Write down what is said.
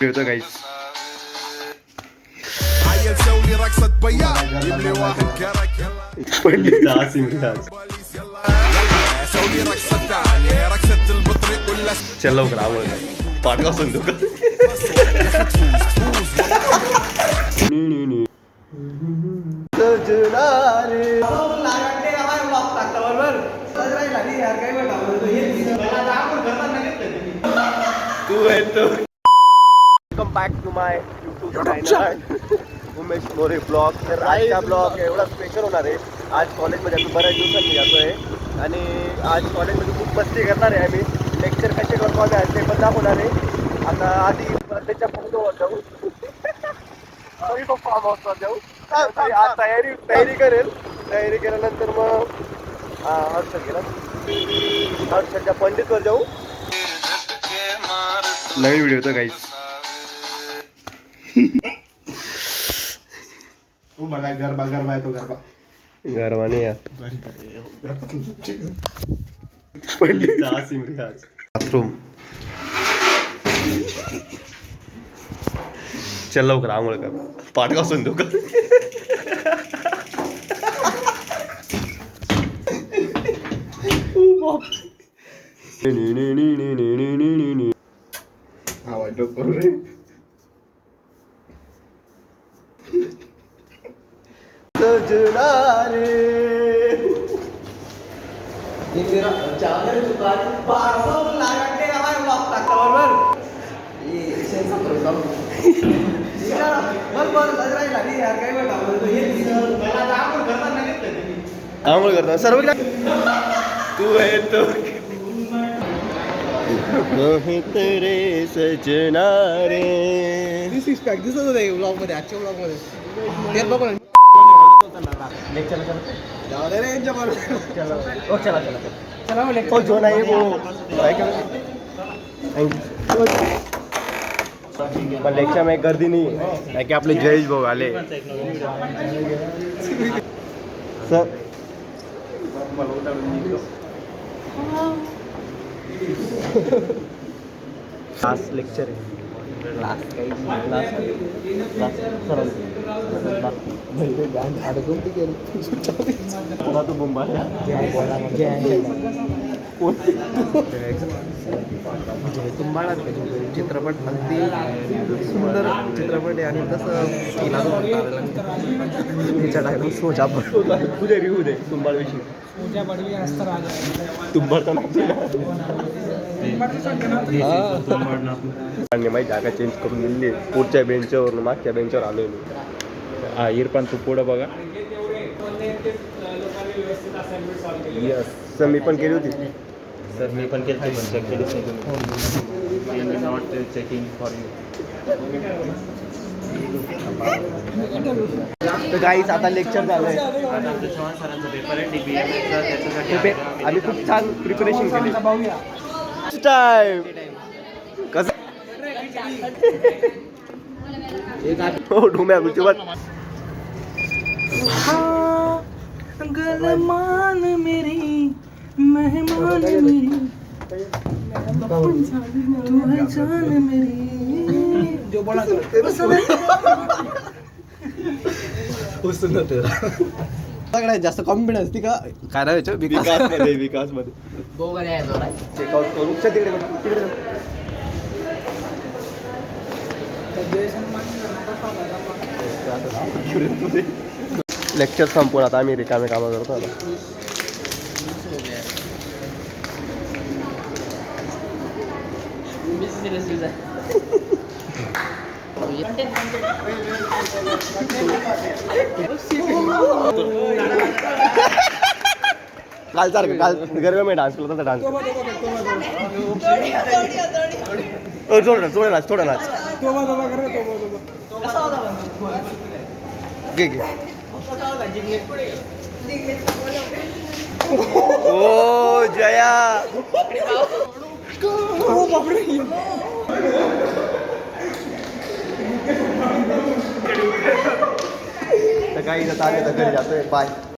होतं काहीच. चल लवकर आवड पाठवा संदूक. Welcome back to my YouTube channel Umesh More blog. तर आजचा ब्लॉग एवढा स्पेशल होणार आहे. आज कॉलेजमध्ये आम्ही बऱ्याच दिवसांनी जातोय आणि आज कॉलेजमध्ये खूप मस्ती करणार आहे. आम्ही लेक्चर कसे करतो आम्ही आज ते पण दाखवणार आहे. आता आधी त्याच्या फोटोवर जाऊ फार्म हाऊसवर जाऊ. आज तयारी करेल. तयारी केल्यानंतर मग हर्षदच्या पंडितवर जाऊ. नवीन व्हिडिओ होतं काहीच. गरबा आहे तो गरबा गरबा नाही यार. बाथरूम. चल लवकर आंघोळ कर पाठवा संदूक. करू रे. आंघोळ करता सर्व तू आहे तो तेरे सजना रे. दिसत होते ब्लॉग मध्ये आजच्या ब्लॉग मध्ये ते बघू ना. पण लेक्चर में गर्दी नहीं है कि आपले जयेश भाऊ आले. सर लास्ट लेक्चर आहे. तो बोंबा चित्रपट अगदी सुंदर चित्रपट आहे आणि तसं तिच्या डायलॉग सोचा उद्या रिव्ह्यू दे तुंबाळविषयी. तुंबाळ माझी जागा चेंज करून दिली. पुढच्या बेंचवर मागच्या बेंचवर आलोय मी. हा इरफान तू पुढं बघा. यस सर मी पण केली होती. सर मी पण केलं पण चेक केलीच नाही तुम्ही. Not checking for you. तर काहीच आता लेक्चर झालंय. आज आमचं चव्हाण सरांचा पेपर आहे DBMचा. त्याच्यासाठी आम्ही खूप छान प्रिपरेशन केली. टाइम कसं हो ढुम्या गुचीवर गलमान मेरी मेहमान मेरी तू है जान मेरी जो बड़ा जास्त कॉन्फिडन्स ती का काय राहायचं विकासमध्ये चेकआउट करू. तिकडे लेक्चर संपून आता आम्ही रिकामे कामं करतो आता. काल सारखं काल गरबा मी डान्स केला होता. डान्स थोडं नाच थोडं नाच. घे घे. ओ जया तर काही घरी जातोय. बाय.